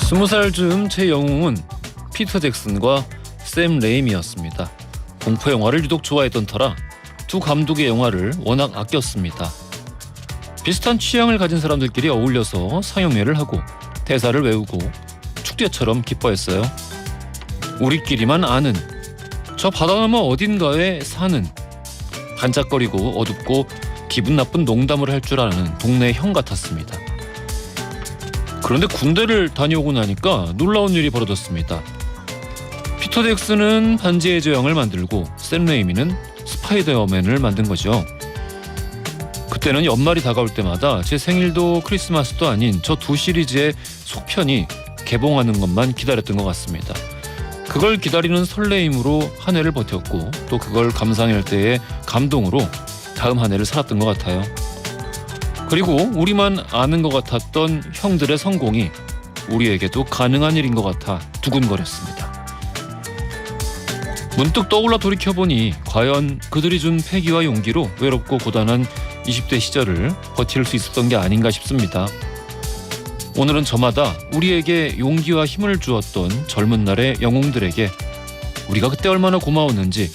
20살 제 영웅은 피터 잭슨과 샘 레이미였습니다. 공포 영화를 유독 좋아했던 터라 두 감독의 영화를 워낙 아꼈습니다. 비슷한 취향을 가진 사람들끼리 어울려서 상영회를 하고 대사를 외우고 축제처럼 기뻐했어요. 우리끼리만 아는, 저 바다 너머 어딘가에 사는, 반짝거리고 어둡고 기분 나쁜 농담을 할 줄 아는 동네 형 같았습니다. 그런데 군대를 다녀오고 나니까 놀라운 일이 벌어졌습니다. 피터 잭슨은 반지의 제왕을 만들고 샘 레이미는 스파이더맨을 만든 거죠. 그때는 연말이 다가올 때마다 제 생일도 크리스마스도 아닌 저 두 시리즈의 속편이 개봉하는 것만 기다렸던 것 같습니다. 그걸 기다리는 설레임으로 한 해를 버텼고 또 그걸 감상할 때의 감동으로 다음 한 해를 살았던 것 같아요. 그리고 우리만 아는 것 같았던 형들의 성공이 우리에게도 가능한 일인 것 같아 두근거렸습니다. 문득 떠올라 돌이켜보니 과연 그들이 준 패기와 용기로 외롭고 고단한 20대 시절을 버틸 수 있었던 게 아닌가 싶습니다. 오늘은 저마다 우리에게 용기와 힘을 주었던 젊은 날의 영웅들에게 우리가 그때 얼마나 고마웠는지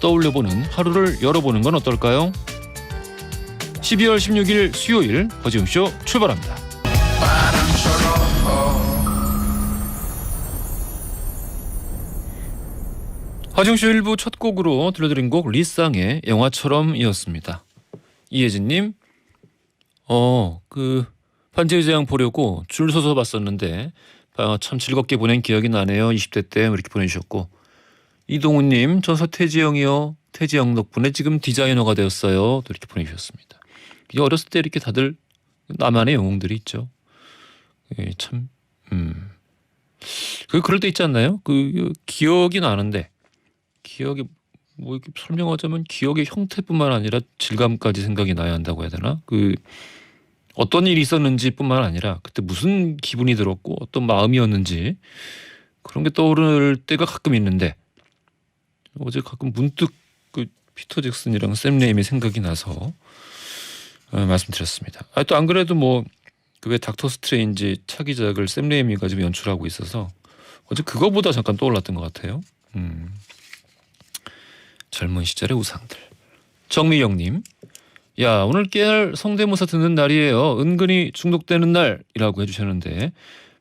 떠올려보는 하루를 열어보는 건 어떨까요? 12월 16일 수요일 허지웅쇼 출발합니다. 허지웅쇼 1부 첫 곡으로 들려드린 곡 리쌍의 영화처럼이었습니다. 이혜진님, 반지의 제왕 보려고 줄 서서 봤었는데 참 즐겁게 보낸 기억이 나네요. 20대 때 이렇게 보내주셨고, 이동훈님, 저 서태지영이요. 태지영 덕분에 지금 디자이너가 되었어요. 또 이렇게 보내주셨습니다. 어렸을 때 이렇게 다들 나만의 영웅들이 있죠. 참, 그럴 때 있지 않나요? 기억이 나는데, 기억이 뭐 이렇게 설명하자면 기억의 형태뿐만 아니라 질감까지 생각이 나야 한다고 해야 되나? 어떤 일이 있었는지뿐만 아니라 그때 무슨 기분이 들었고 어떤 마음이었는지 그런 게 떠오를 때가 가끔 있는데, 어제 가끔 문득 피터 잭슨이랑 샘 레이미 생각이 나서 말씀드렸습니다. 또 안 그래도 왜 닥터 스트레인지 차기작을 샘 레이미가 지금 연출하고 있어서 어제 그거보다 잠깐 떠올랐던 것 같아요. 젊은 시절의 우상들. 정미영님, 야, 오늘 깨알 성대모사 듣는 날이에요. 은근히 중독되는 날이라고 해주셨는데,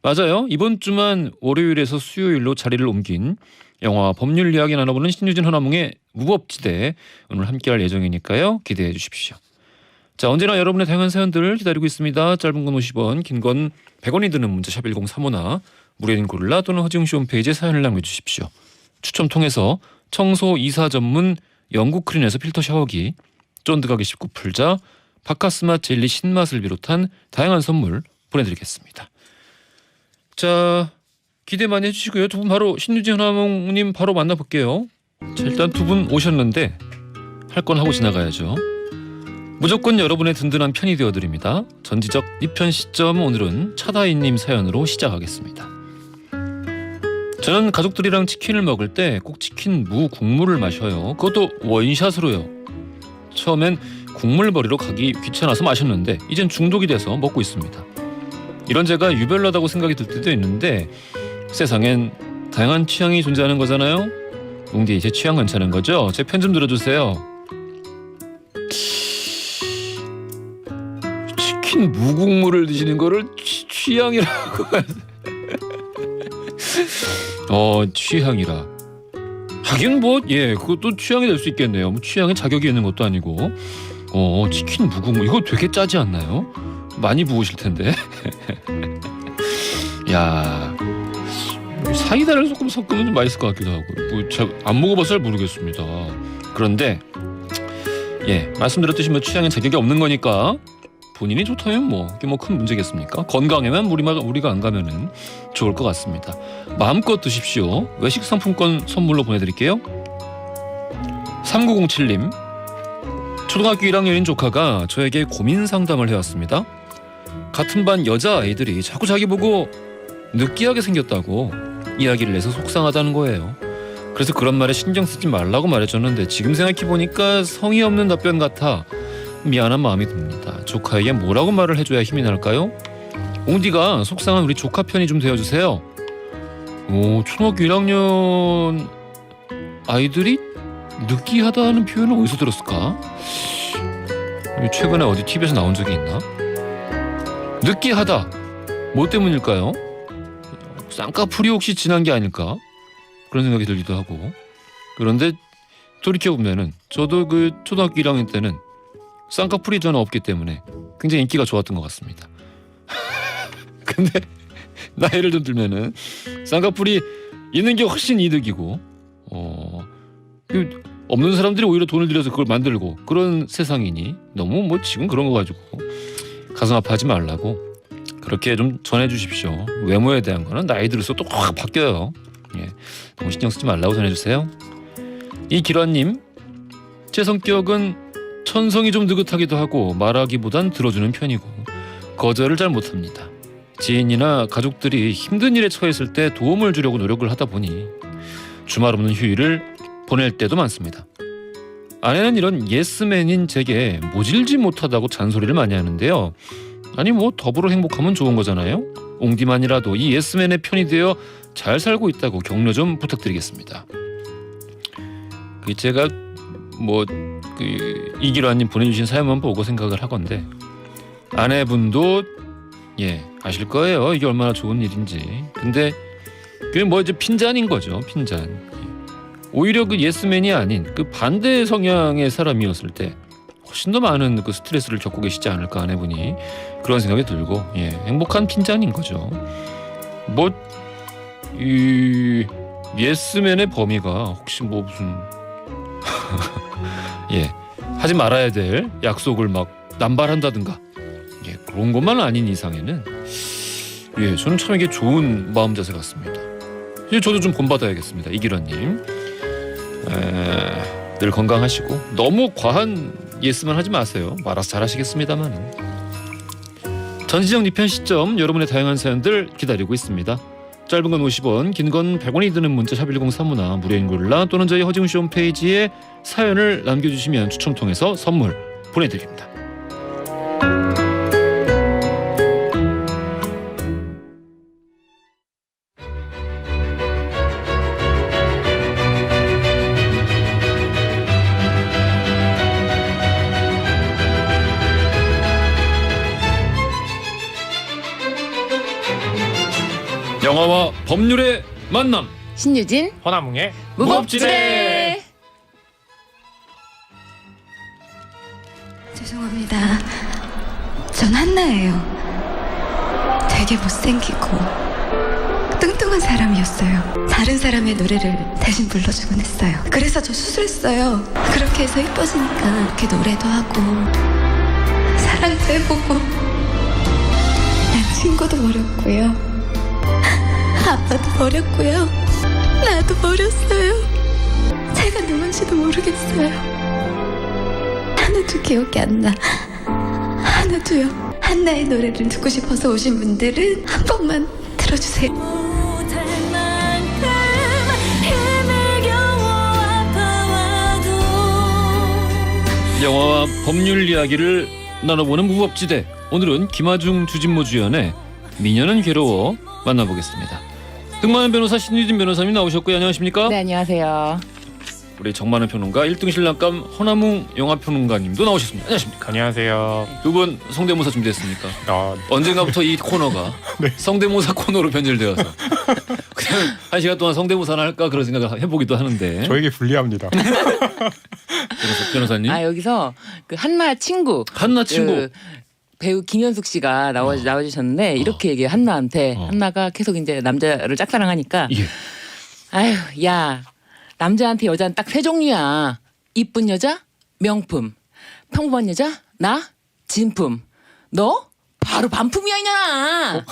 맞아요. 이번 주만 월요일에서 수요일로 자리를 옮긴 영화 법률 이야기 나눠보는 신유진 허나몽의 무법지대, 오늘 함께할 예정이니까요. 기대해 주십시오. 자, 언제나 여러분의 다양한 사연들을 기다리고 있습니다. 짧은 건 50원, 긴 건 100원이 드는 문자 샵 1035나 무료인 고릴라 또는 허지웅쇼 홈페이지에 사연을 남겨주십시오. 추첨 통해서 청소 이사 전문 영국 크린에서 필터 샤워기, 쫀득하게 씹고 풀자, 바카스맛 젤리 신맛을 비롯한 다양한 선물 보내드리겠습니다. 자, 기대 많이 해주시고요. 두 분 바로 신유진 허나몽님 바로 만나볼게요. 자, 일단 두 분 오셨는데 할 건 하고 지나가야죠. 무조건 여러분의 든든한 편이 되어드립니다. 전지적 이편 시점, 오늘은 차다이님 사연으로 시작하겠습니다. 저는 가족들이랑 치킨을 먹을 때 꼭 치킨 무 국물을 마셔요. 그것도 원샷으로요. 처음엔 국물 버리러 가기 귀찮아서 마셨는데 이젠 중독이 돼서 먹고 있습니다. 이런 제가 유별나다고 생각이 들 때도 있는데 세상엔 다양한 취향이 존재하는 거잖아요. 웅디, 제 취향 괜찮은 거죠? 제 편 좀 들어주세요. 치킨 무국물을 드시는 거를 취향이라고 취향이라 하긴 그것도 취향이 될 수 있겠네요. 취향에 자격이 있는 것도 아니고. 치킨 무국물 이거 되게 짜지 않나요? 많이 부으실 텐데. 야, 사이다를 조금 섞으면 좀 맛있을 것 같기도 하고. 제가 안 먹어봐서 잘 모르겠습니다. 그런데 말씀드렸듯이 취향에 자격이 없는 거니까 본인이 좋다면 그게 큰 문제겠습니까? 건강에만 우리가 안 가면은 좋을 것 같습니다. 마음껏 드십시오. 외식 상품권 선물로 보내드릴게요. 3907님, 초등학교 1학년인 조카가 저에게 고민 상담을 해왔습니다. 같은 반 여자아이들이 자꾸 자기 보고 느끼하게 생겼다고 이야기를 해서 속상하다는 거예요. 그래서 그런 말에 신경 쓰지 말라고 말해줬는데 지금 생각해보니까 성의 없는 답변 같아 미안한 마음이 듭니다. 조카에게 뭐라고 말을 해줘야 힘이 날까요? 옹디가 속상한 우리 조카 편이 좀 되어주세요. 오, 초등학교 1학년 아이들이 느끼하다는 표현을 어디서 들었을까? 최근에 어디 TV에서 나온 적이 있나? 느끼하다. 뭐 때문일까요? 쌍꺼풀이 혹시 진한 게 아닐까? 그런 생각이 들기도 하고. 그런데 돌이켜보면은 저도 그 초등학교 1학년 때는 쌍꺼풀이 저는 없기 때문에 굉장히 인기가 좋았던 것 같습니다. 근데 나이를 좀 들면은 쌍꺼풀이 있는 게 훨씬 이득이고 없는 사람들이 오히려 돈을 들여서 그걸 만들고 그런 세상이니 너무 뭐 지금 그런 거 가지고 가슴 아파하지 말라고 그렇게 좀 전해주십시오. 외모에 대한 거는 나이 들어서 또 확 바뀌어요. 예, 너무 신경 쓰지 말라고 전해주세요. 이기란님, 제 성격은 천성이 좀 느긋하기도 하고 말하기보단 들어주는 편이고 거절을 잘 못합니다. 지인이나 가족들이 힘든 일에 처했을 때 도움을 주려고 노력을 하다 보니 주말 없는 휴일을 보낼 때도 많습니다. 아내는 이런 예스맨인 제게 모질지 못하다고 잔소리를 많이 하는데요. 아니 뭐 더불어 행복하면 좋은 거잖아요. 옹디만이라도 이 예스맨의 편이 되어 잘 살고 있다고 격려 좀 부탁드리겠습니다. 제가 뭐 이기란님 보내주신 사연만 보고 생각을 하건데 아내분도 아실 거예요. 이게 얼마나 좋은 일인지. 근데 그게 뭐 이제 핀잔인 거죠. 핀잔. 오히려 그 예스맨이 아닌 그 반대 성향의 사람이었을 때 훨씬 더 많은 그 스트레스를 겪고 계시지 않을까 아내분이 그런 생각이 들고 행복한 핀잔인 거죠. 뭐 이 예스맨의 범위가 혹시 뭐 무슨 하지 말아야 될 약속을 막 남발한다든가 그런 것만 아닌 이상에는 저는 참 이게 좋은 마음 자세 같습니다. 저도 좀 본받아야겠습니다. 이기란님 늘 건강하시고 너무 과한 예스만 하지 마세요. 알아서 잘하시겠습니다만은. 전지적 리편 시점 여러분의 다양한 사연들 기다리고 있습니다. 짧은 건 50원, 긴 건 100원이 드는 문자 샵 1035나 무료인 글라 또는 저희 허지웅씨 홈페이지에 사연을 남겨주시면 추첨 통해서 선물 보내드립니다. 영화와 법률의 만남 신유진 허나뭉의 무법지대. 죄송합니다. 전 한나예요. 되게 못생기고 뚱뚱한 사람이었어요. 다른 사람의 노래를 대신 불러주곤 했어요. 그래서 저 수술했어요. 그렇게 해서 이뻐지니까 이렇게 노래도 하고 사랑도 해보고 난 친구도 버렸고요. 아빠도 버렸고요. 나도 버렸어요. 제가 누군지도 모르겠어요. 하나도 기억이 안 나. 하나도요. 한나의 노래를 듣고 싶어서 오신 분들은 한 번만 들어주세요. 영화와 법률 이야기를 나눠보는 무법지대. 오늘은 김하중 주진모 주연의 미녀는 괴로워 만나보겠습니다. 흑마늘 변호사 신유진 변호사님 나오셨고요. 안녕하십니까? 네, 안녕하세요. 우리 정만은 평론가 1등 신랑감 허나뭉 영화평론가님도 나오셨습니다. 안녕하십니까? 안녕하세요. 두 분 성대모사 준비됐습니까? 언젠가부터 이 코너가 네. 성대모사 코너로 변질되어서 그냥 한 시간 동안 성대모사나 할까 그런 생각을 해보기도 하는데 저에게 불리합니다. 변호사님? 여기서 그 한나 친구 한나 친구 그 배우 김현숙 씨가 나와주셨는데 이렇게 얘기해요. 한나한테. 한나가 계속 이제 남자를 짝사랑하니까 아휴 야 남자한테 여자는 딱 세 종류야. 이쁜 여자 명품, 평범한 여자 나 진품. 너 바로 반품이야 이년아.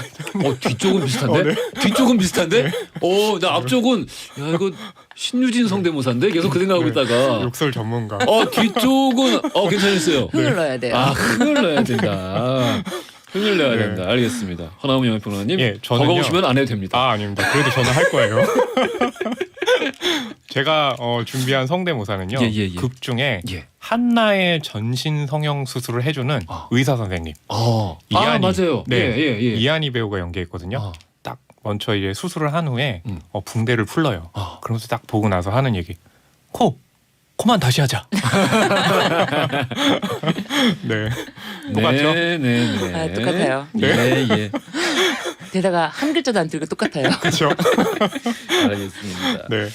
뒤쪽은 비슷한데? 네. 뒤쪽은 비슷한데? 나 앞쪽은 야 이거 신유진 성대모사인데 계속 그 생각하고 있다가 욕설 전문가. 뒤쪽은 괜찮았어요. 흥을 넣어야 돼요. 흥을 넣어야 된다. 흥을 내야 네. 된다. 알겠습니다. 허나무 영화평론가님 예, 저는요. 버거우시면 안 해도 됩니다. 아, 아닙니다. 그래도 저는 할 거예요. 제가 준비한 성대모사는요. 예, 예, 예. 극 중에 예. 한나의 전신 성형 수술을 해주는 의사 선생님. 이한이. 맞아요. 네, 예. 이한이 배우가 연기했거든요. 아. 딱 먼저 이제 수술을 한 후에 음. 붕대를 풀러요. 아. 그러면서 딱 보고 나서 하는 얘기. 코만 다시 하자. 네. 똑같죠? 네. 아, 똑같아요. 예. 게다가 한 글자도 안 들고 똑같아요. 그렇죠. 알겠습니다. 네.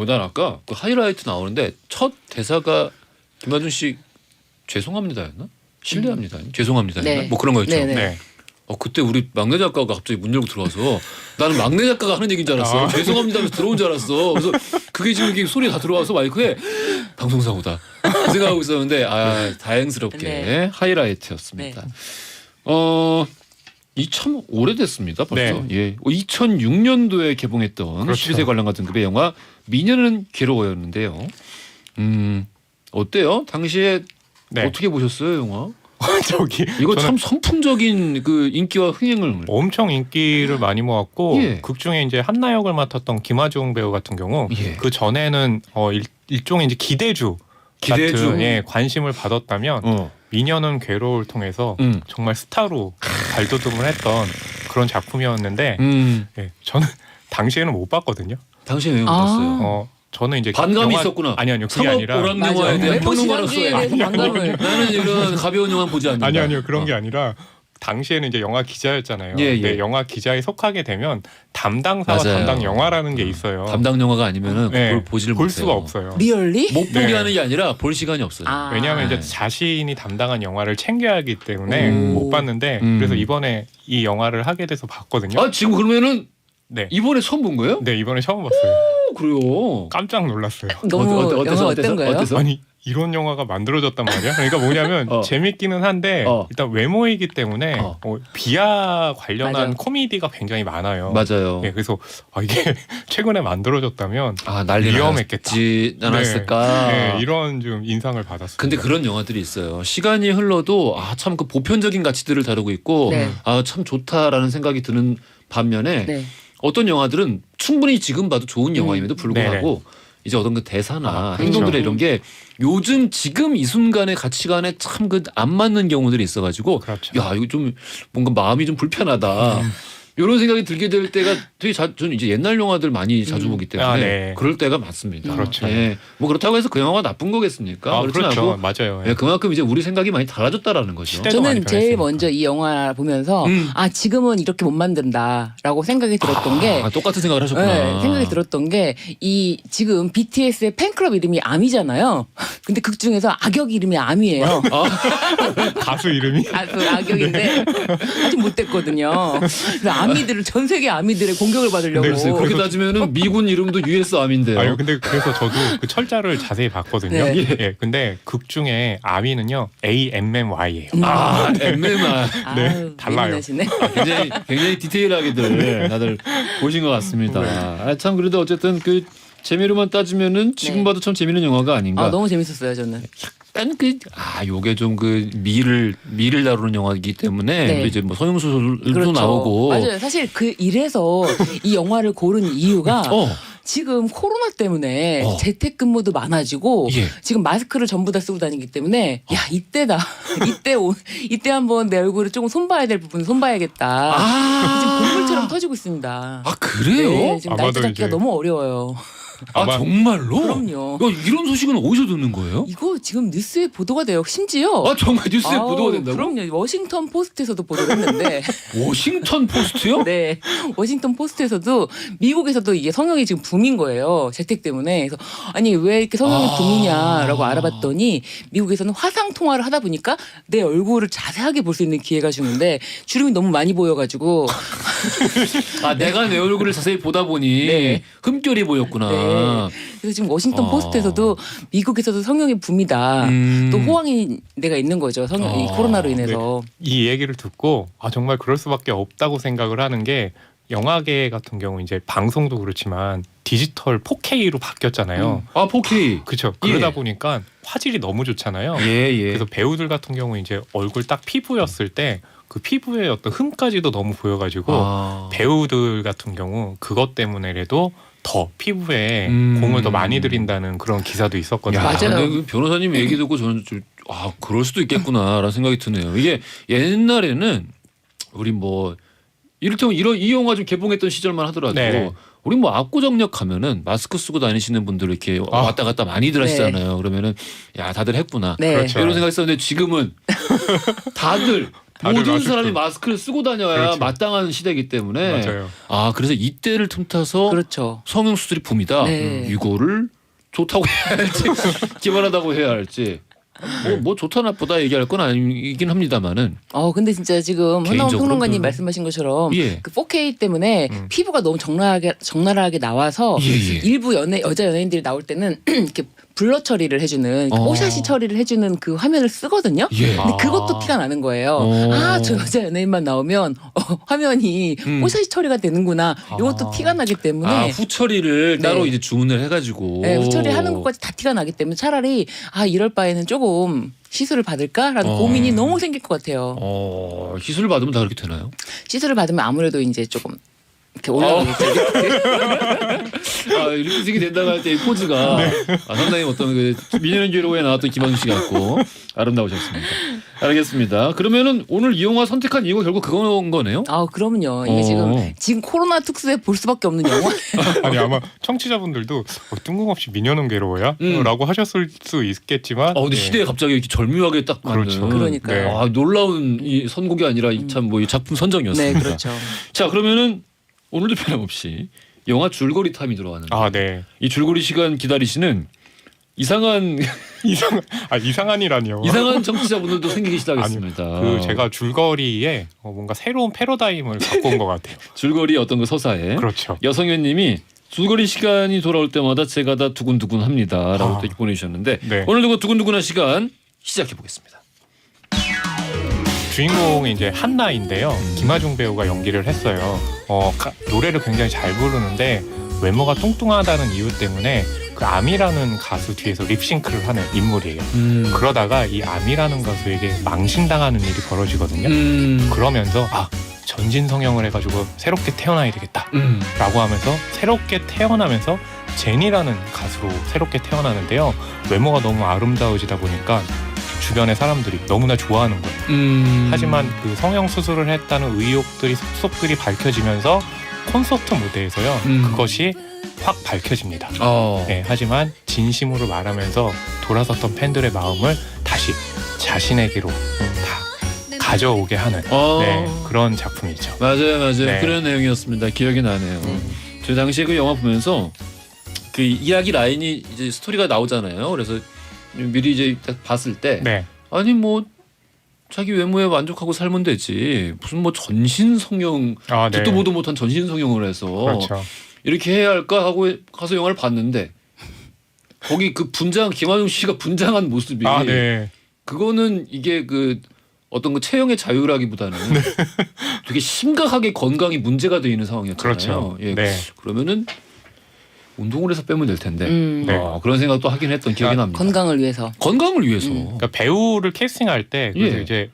난 아까 그 하이라이트 나오는데 첫 대사가 김하준 씨 죄송합니다였나? 실례합니다. 죄송합니다였나? 네. 뭐 그런 거였죠. 네네. 네. 그때 우리 막내 작가가 갑자기 문 열고 들어와서 나는 막내 작가가 하는 얘기인 줄 알았어. 죄송합니다 하면서 들어온 줄 알았어. 그래서 그게 지금 이렇게 소리 다 들어와서 마이크에 방송사고다 그 생각하고 있었는데 다행스럽게 네. 하이라이트였습니다. 네. 이 참 오래됐습니다. 벌써. 네. 예. 2006년도에 개봉했던 그렇죠. 12세 관람 같은 급의 영화 미녀는 괴로워였는데요. 어때요? 당시에 네. 어떻게 보셨어요, 영화? 저기 이거 저는 참 선풍적인 그 인기와 흥행을 엄청 인기를 많이 모았고 예. 극 중에 이제 한나 역을 맡았던 김하중 배우 같은 경우 예. 그 전에는 일종의 이제 기대주 같은 관심을 받았다면 미녀는 괴로울 통해서 정말 스타로 발돋움을 했던 그런 작품이었는데 예, 저는 당시에는 못 봤거든요. 당시에 왜 못 봤어요? 저는 이제 반감이 영화- 있었구나. 아니요 그게 상업 아니라 오락 맞아. 영화에 대한 외모 평론가로서의 지상주의에 대해서 반감을. 나는 이런 가벼운 영화 보지 않는다. 아니요 그런 게 아니라 당시에는 이제 영화 기자였잖아요. 예, 예. 근데 영화 기자에 속하게 되면 담당사와 맞아요. 담당 영화라는 게 있어요. 담당 영화가 아니면은 네, 그걸 보지를 볼 못해요. 수가 없어요. 리얼리? 못 보게 네. 하는 게 아니라 볼 시간이 없어요. 왜냐하면 네. 이제 자신이 담당한 영화를 챙겨야 하기 때문에 오. 못 봤는데 그래서 이번에 이 영화를 하게 돼서 봤거든요. 지금 그러면은 네. 이번에 처음 본 거예요? 네 이번에 처음 봤어요. 그래요. 깜짝 놀랐어요. 너무 영화 어떤 거예요? 어때서? 아니 이런 영화가 만들어졌단 말이야. 그러니까 뭐냐면 재밌기는 한데 일단 외모이기 때문에 비하 관련한 맞아요. 코미디가 굉장히 많아요. 맞아요. 네, 그래서 이게 최근에 만들어졌다면 난리 위험했겠다. 않았을까. 네, 이런 좀 인상을 받았어요. 근데 그런 영화들이 있어요. 시간이 흘러도 참 그 보편적인 가치들을 다루고 있고 네. 참 좋다라는 생각이 드는 반면에 네. 어떤 영화들은 충분히 지금 봐도 좋은 영화임에도 불구하고 이제 어떤 그 대사나 그렇죠. 행동들의 이런 게 요즘 지금 이 순간의 가치관에 참 그 안 맞는 경우들이 있어가지고 그렇죠. 야 이거 좀 뭔가 마음이 좀 불편하다. 이런 생각이 들게 될 때가 되게 저는 이제 옛날 영화들 많이 자주 보기 때문에 네. 그럴 때가 많습니다. 그렇죠. 예. 뭐 그렇다고 해서 그 영화가 나쁜 거겠습니까? 그렇진 그렇죠. 않고 맞아요. 예, 그만큼 이제 우리 생각이 많이 달라졌다라는 거죠. 시대도 많이 저는 제일 변했으니까. 먼저 이 영화 보면서 지금은 이렇게 못 만든다라고 생각이 들었던 게 똑같은 생각을 하셨구나. 네, 생각이 들었던 게 이 지금 BTS의 팬클럽 이름이 아미잖아요. 근데 극 중에서 악역 이름이 아미예요. 가수 이름이 그 악역인데 아직 못 됐거든요. 그래서 아미들을 전 세계 아미들의 공격을 받으려고. 네, 그렇게 따지면은 미군 이름도 US아미인데요. 아유 근데 그래서 저도 그 철자를 자세히 봤거든요. 네. 예. 근데 극 중에 아미는요 AMMY예요. MMR. 네, 달라요. 예민하시네. 굉장히 디테일하게들 다들 보신 것 같습니다. 참 그래도 어쨌든 그 재미로만 따지면은 지금 네. 봐도 참 재미있는 영화가 아닌가. 너무 재밌었어요 저는. 약간 요게 좀 그 미를 다루는 영화이기 때문에 네. 이제 뭐 성형수술도 그렇죠. 나오고. 맞아요. 사실 이래서 이 영화를 고른 이유가 어. 지금 코로나 때문에 어. 재택근무도 많아지고 예. 지금 마스크를 전부 다 쓰고 다니기 때문에 야 이때다 이때 한번 내 얼굴을 조금 손봐야 될 부분 손봐야겠다. 지금 본물처럼 터지고 있습니다. 그래요? 네, 지금 아마도 날짜 잡기가 이제- 너무 어려워요. 아마- 정말로? 그럼요. 이런 소식은 어디서 듣는 거예요? 이거 지금 뉴스에 보도가 돼요. 심지어 정말 뉴스에 아우, 보도가 된다고? 그럼요. 워싱턴 포스트에서도 보도를 했는데 워싱턴 포스트요? 네. 워싱턴 포스트에서도 미국에서도 이게 성형이 지금 붐인 거예요. 재택 때문에. 그래서 아니 왜 이렇게 성형이 붐이냐라고 알아봤더니 미국에서는 화상 통화를 하다 보니까 내 얼굴을 자세하게 볼 수 있는 기회가 주는데 주름이 너무 많이 보여가지고 내가 내 얼굴을 자세히 보다 보니 네. 흠결이 보였구나. 네. 그래서 지금 워싱턴 포스트에서도 미국에서도 성형이 붐이다. 또 호황이 내가 있는 거죠. 이 코로나로 인해서. 이 얘기를 듣고 정말 그럴 수밖에 없다고 생각을 하는 게 영화계 같은 경우 이제 방송도 그렇지만 디지털 4K로 바뀌었잖아요. 아 4K. 그렇죠. 예. 그러다 보니까 화질이 너무 좋잖아요. 예. 그래서 배우들 같은 경우 이제 얼굴 딱 피부였을 때 그 피부의 어떤 흠까지도 너무 보여가지고 배우들 같은 경우 그것 때문에라도 더 피부에 공을 더 많이 들인다는 그런 기사도 있었거든요. 야, 맞아요. 근데 그 변호사님 얘기 듣고 저는 그럴 수도 있겠구나라는 생각이 드네요. 이게 옛날에는 우리 뭐 이를테면 이 영화 좀 개봉했던 시절만 하더라도 네. 우리 뭐 압구정역 가면은 마스크 쓰고 다니시는 분들 이렇게 왔다 갔다 많이들 하시잖아요. 그러면은 야 다들 했구나. 네. 그렇죠. 이런 생각했었는데 지금은 다들 모든 마스크. 사람이 마스크를 쓰고 다녀야 그렇죠. 마땅한 시대이기 때문에 맞아요. 그래서 이때를 틈타서 그렇죠. 성형수술이 붐이다. 네. 이거를 좋다고 해야 할지 기만하다고 해야 할지 뭐 좋다 나쁘다 얘기할 건 아니긴 합니다만은 근데 진짜 지금 한나원 개인적으로 평론가님 별로. 말씀하신 것처럼 예. 그 4K 때문에 피부가 너무 적나라하게 나와서 예, 예. 일부 여자 연예인들이 나올 때는 이렇게 블러 처리를 해주는 뽀샤시 처리를 해주는 그 화면을 쓰거든요. 예. 근데 그것도 티가 나는 거예요. 저 여자 연예인만 나오면 화면이 뽀샤시 처리가 되는구나. 이것도 티가 나기 때문에 후처리를 네. 따로 이제 주문을 해가지고 네, 후처리하는 것까지 다 티가 나기 때문에 차라리 이럴 바에는 조금 시술을 받을까라는 고민이 너무 생길 것 같아요. 시술을 받으면 다 그렇게 되나요? 시술을 받으면 아무래도 이제 조금 이렇게 올라가겠죠. 이렇게 되게 된다고 할 때 포즈가 상당히 어떤 그 미녀는 괴로워에 나왔던 김한수 씨 같고 아름다우셨습니다. 알겠습니다. 그러면은 오늘 이 영화 선택한 이유가 결국 그건 거네요? 그러면요. 이게 지금 코로나 특수에 볼 수밖에 없는 영화. 아니 아마 청취자분들도 뜬금없이 미녀는 괴로워야? 라고 하셨을 수 있겠지만 근데 시대에 갑자기 이렇게 절묘하게 딱 맞는 그렇죠. 그러니까요. 네. 놀라운 이 선곡이 아니라 참 뭐 작품 선정이었습니다. 네, 그렇죠. 자 그러면은 오늘도 변함없이 영화 줄거리 타임이 들어왔는데 네. 이 줄거리 시간 기다리시는 이상한 이상한이라니요. 이상한 청취자분들도 생기기 시작했습니다. 그 제가 줄거리에 뭔가 새로운 패러다임을 갖고 온 것 같아요. 줄거리 어떤 그 서사에 그렇죠. 여성현님이 줄거리 시간이 돌아올 때마다 제가 다 두근두근합니다라고 또 보내주셨는데 네. 오늘도 그 두근두근한 시간 시작해 보겠습니다. 주인공이 이제 한나인데요. 김하중 배우가 연기를 했어요. 노래를 굉장히 잘 부르는데 외모가 뚱뚱하다는 이유 때문에 그 아미라는 가수 뒤에서 립싱크를 하는 인물이에요. 그러다가 이 아미라는 가수에게 망신당하는 일이 벌어지거든요. 그러면서 전진 성형을 해가지고 새롭게 태어나야 되겠다 라고 하면서 새롭게 태어나면서 제니라는 가수로 새롭게 태어나는데요. 외모가 너무 아름다워지다 보니까 주변의 사람들이 너무나 좋아하는 거예요. 하지만 그 성형 수술을 했다는 의혹들이 속속들이 밝혀지면서 콘서트 무대에서요. 그것이 확 밝혀집니다. 네, 하지만 진심으로 말하면서 돌아섰던 팬들의 마음을 다시 자신에게로 다 가져오게 하는 그런 작품이죠. 맞아요. 네. 그런 내용이었습니다. 기억이 나네요. 저 당시에 그 영화 보면서 그 이야기 라인이 이제 스토리가 나오잖아요. 그래서 미리 이제 딱 봤을 때 네. 아니 뭐 자기 외모에 만족하고 살면 되지 무슨 뭐 전신 성형 듣도 보도 못한 전신 성형을 해서 그렇죠. 이렇게 해야 할까 하고 가서 영화를 봤는데 거기 그 김하중 씨가 분장한 모습이 그거는 이게 그 어떤 그 체형의 자유라기보다는 되게 심각하게 건강이 문제가 돼 있는 상황이었잖아요. 그렇죠. 예. 네. 그러면은 운동을 해서 빼면 될 텐데 네. 그런 생각도 하긴 했던 기억이 납니다. 건강을 위해서. 건강을 위해서. 그러니까 배우를 캐스팅할 때 이제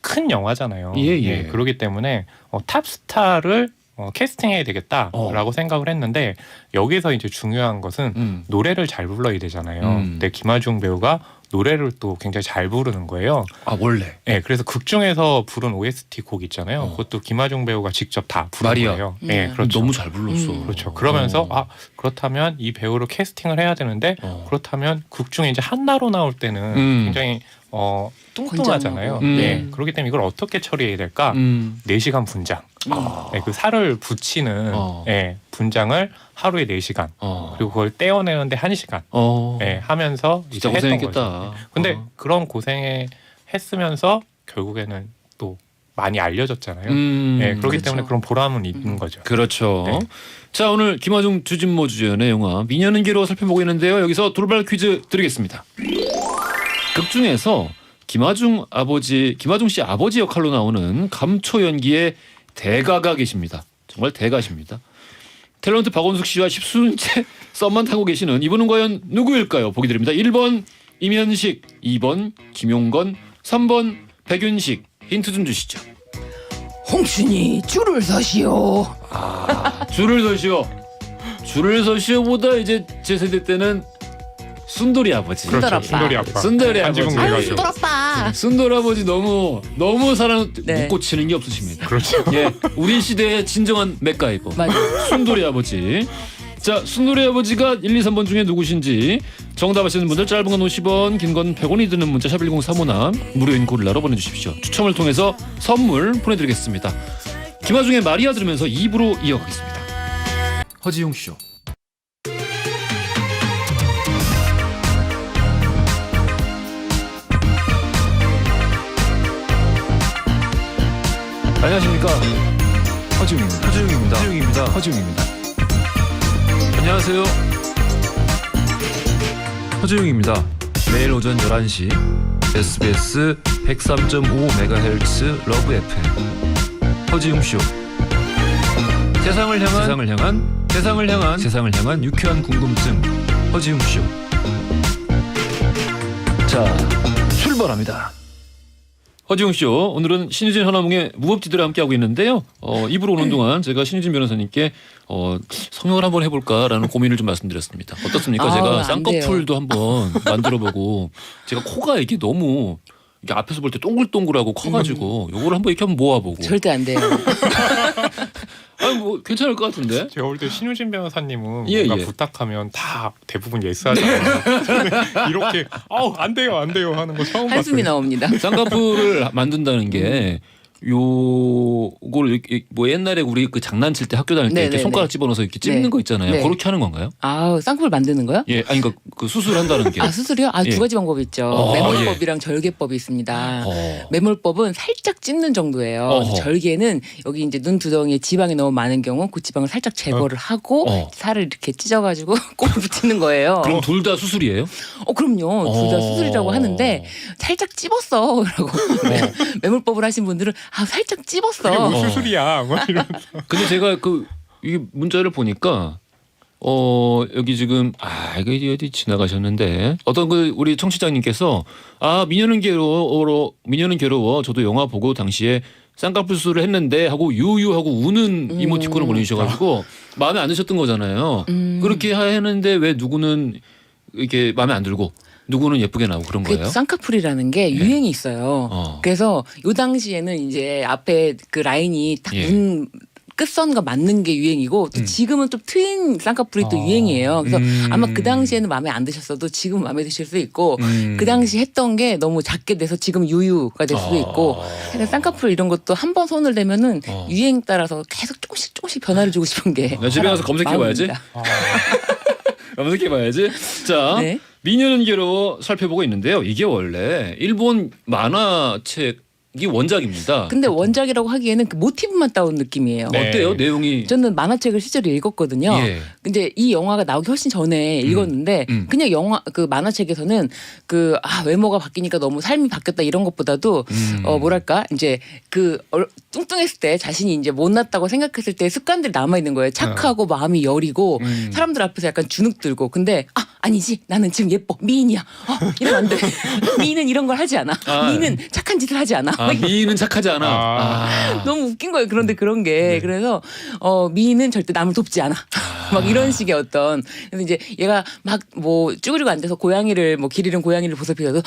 큰 영화잖아요. 예. 그렇기 때문에 탑스타를 캐스팅해야 되겠다라고 생각을 했는데 여기서 이제 중요한 것은 노래를 잘 불러야 되잖아요. 근데 김하중 배우가 노래를 또 굉장히 잘 부르는 거예요. 원래. 네, 그래서 극 중에서 부른 OST 곡 있잖아요. 그것도 김하중 배우가 직접 다 부른 마리아. 거예요. 네, 그렇죠. 너무 잘 불렀어. 그렇죠. 그러면서 그렇다면 이 배우를 캐스팅을 해야 되는데 그렇다면 극 중에 이제 한나로 나올 때는 굉장히 뚱뚱하잖아요. 네, 그렇기 때문에 이걸 어떻게 처리해야 될까? 4시간 분장. 네, 그 살을 붙이는 분장을 하루에 4시간 그리고 그걸 떼어내는데 1시간 하면서 진짜 이제 했던 고생했겠다. 거죠. 근데 그런 고생에 했으면서 결국에는 또 많이 알려졌잖아요. 그렇기 그렇죠. 때문에 그런 보람은 있는 거죠. 그렇죠. 네. 자 오늘 김하중 주진모 주연의 영화 미녀는 괴로워 살펴보고 있는데요. 여기서 돌발 퀴즈 드리겠습니다. 극 중에서 김하중 씨 아버지 역할로 나오는 감초 연기의 대가가 계십니다. 정말 대가십니다. 탤런트 박원숙 씨와 십수년째 썸만 타고 계시는 이분은 과연 누구일까요? 보기 드립니다. 1번 임현식, 2번 김용건, 3번 백윤식. 힌트 좀 주시죠. 홍춘이 줄을 서시오. 줄을 서시오. 줄을 서시오보다 이제 제 세대 때는 순돌이 아버지. 그렇죠. 아빠. 순돌이 아빠. 순돌이 한지붕 아버지. 내가 아유 순돌아빠. 순돌 아버지 너무 사랑 네. 못 고치는 게 없으십니다. 그렇죠. 예, 우리 시대의 진정한 맥가이버. 맞아. 순돌이 아버지. 자, 순돌이 아버지가 1, 2, 3번 중에 누구신지 정답 아시는 분들 짧은 건 50원, 긴 건 100원이 드는 문자 샵 1035나 무료인 고릴라로 보내주십시오. 추첨을 통해서 선물 보내드리겠습니다. 김하중의 마리아 들으면서 2부로 이어가겠습니다. 허지용 쇼. 안녕하십니까. 허지용입니다. 안녕하세요. 허지웅입니다. 매일 오전 11시 SBS 103.5MHz 러브 FM 허지웅쇼. 세상을 향한 유쾌한 궁금증 허지웅쇼. 자, 출발합니다. 허지웅 쇼. 오늘은 신유진 하나몽의 무법지대를 함께하고 있는데요. 입으로 오는 동안 제가 신유진 변호사님께 성형을 한번 해볼까라는 고민을 좀 말씀드렸습니다. 어떻습니까? 제가 안 쌍꺼풀도 한번 만들어보고 제가 코가 이게 너무 이게 앞에서 볼 때 동글동글하고 커가지고 요거를 한번 이렇게 한번 모아보고. 절대 안 돼요. 아니 뭐 괜찮을 것 같은데. 제가 볼 때 신우진 변호사님은 예, 뭔가 예. 부탁하면 다 대부분 예스하잖아요. 저는 이렇게 안 돼요 하는 거 처음 한숨이 봤어요. 나옵니다. 쌍꺼풀을 만든다는 게 요걸 이렇게 뭐 옛날에 우리 그 장난칠 때 학교 다닐 때 이렇게 네네네. 손가락 집어넣어서 이렇게 찝는 네. 거 있잖아요. 네. 그렇게 하는 건가요? 아 쌍꺼풀 만드는 거요? 예, 아니 그 수술한다는 게. 아 수술이요? 아 예. 두 가지 방법이 있죠. 매몰법이랑 절개법이 있습니다. 매몰법은 살짝 찝는 정도예요. 어허. 절개는 여기 이제 눈 두덩이에 지방이 너무 많은 경우 그 지방을 살짝 제거를 하고 살을 이렇게 찢어가지고 꼭 붙이는 거예요. 그럼 둘 다 수술이에요? 그럼요. 둘 다 수술이라고 하는데 살짝 찝었어. 라고 매몰법을 하신 분들은 살짝 그게 찝었어. 무슨 수술이야? 뭐 이런. 근데 제가 이 문자를 보니까 여기 지금 이거 어디 지나가셨는데 어떤 우리 청취자님께서 미녀는 괴로워 저도 영화 보고 당시에 쌍꺼풀 수술을 했는데 하고 유유하고 우는 이모티콘을 보내주셔가지고 마음에 안 드셨던 거잖아요. 그렇게 했는데 왜 누구는 이렇게 마음에 안 들고 누구는 예쁘게 나오고 그런 거예요? 쌍꺼풀이라는 게 유행이 있어요. 그래서 요 당시에는 이제 앞에 그 라인이 딱 눈 끝선과 맞는 게 유행이고 또 지금은 좀 트인 쌍꺼풀이 또 유행이에요. 그래서 아마 그 당시에는 마음에 안 드셨어도 지금 마음에 드실 수 있고 그 당시 했던 게 너무 작게 돼서 지금 유유가 될 수도 있고 그래서 쌍꺼풀 이런 것도 한 번 손을 대면은 유행 따라서 계속 조금씩 변화를 주고 싶은 게 나 집에 가서 검색해봐야지. 검색해봐야지. 자, 네. 미녀는 괴로워 살펴보고 있는데요. 이게 원래 일본 만화책이 원작입니다. 근데 원작이라고 하기에는 그 모티브만 따온 느낌이에요. 네. 어때요? 내용이? 저는 만화책을 실제로 읽었거든요. 예. 근데 이 영화가 나오기 훨씬 전에 읽었는데 그냥 영화 그 만화책에서는 외모가 바뀌니까 너무 삶이 바뀌었다 이런 것보다도 뭐랄까 이제 뚱뚱했을 때 자신이 이제 못났다고 생각했을 때 습관들이 남아 있는 거예요. 착하고 마음이 여리고 사람들 앞에서 약간 주눅 들고 근데 아니지 나는 지금 예뻐 미인이야. 이러면 안 돼. 미인은 이런 걸 하지 않아. 미인은 착한 짓을 하지 않아. 미인은 착하지 않아. 너무 웃긴 거예요. 그런데 그런 게 그래서 미인은 절대 남을 돕지 않아. 막 이런 식의 어떤 그래서 이제 얘가 막 뭐 쭈그리고 앉아서 고양이를 뭐 길 잃은 고양이를 보살피셔도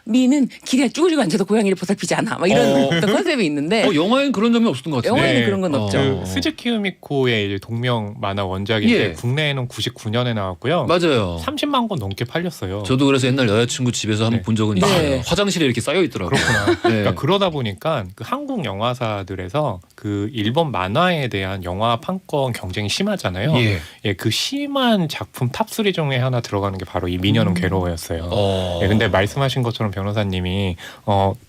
미인은 길에 쭈그리고 앉아서 고양이를 보살피지 않아. 막 이런 어떤 컨셉이 있는데 영화에는 그런 점이 없었던 것 같아요. 영화에는 네. 그런 건 없죠. 스즈키 우미코의 이제 동명 만화 원작인데 예. 국내에는 99년에 나왔고요. 맞아요. 30만 권 넘게 팔렸어요. 저도 그래서 옛날 여자친구 집에서 한번 네. 본 적은 네. 있어요. 화장실에 이렇게 쌓여 있더라고요. 그렇구나. 네. 그러니까 그러다 보니까 그 한국 영화사들에서 그 일본 만화에 대한 영화 판권 경쟁이 심하잖아요. 예. 그 심한 작품 탑3 중에 하나 들어가는 게 바로 이 미녀는 괴로워였어요. 예. 근데 말씀하신 것처럼 변호사님이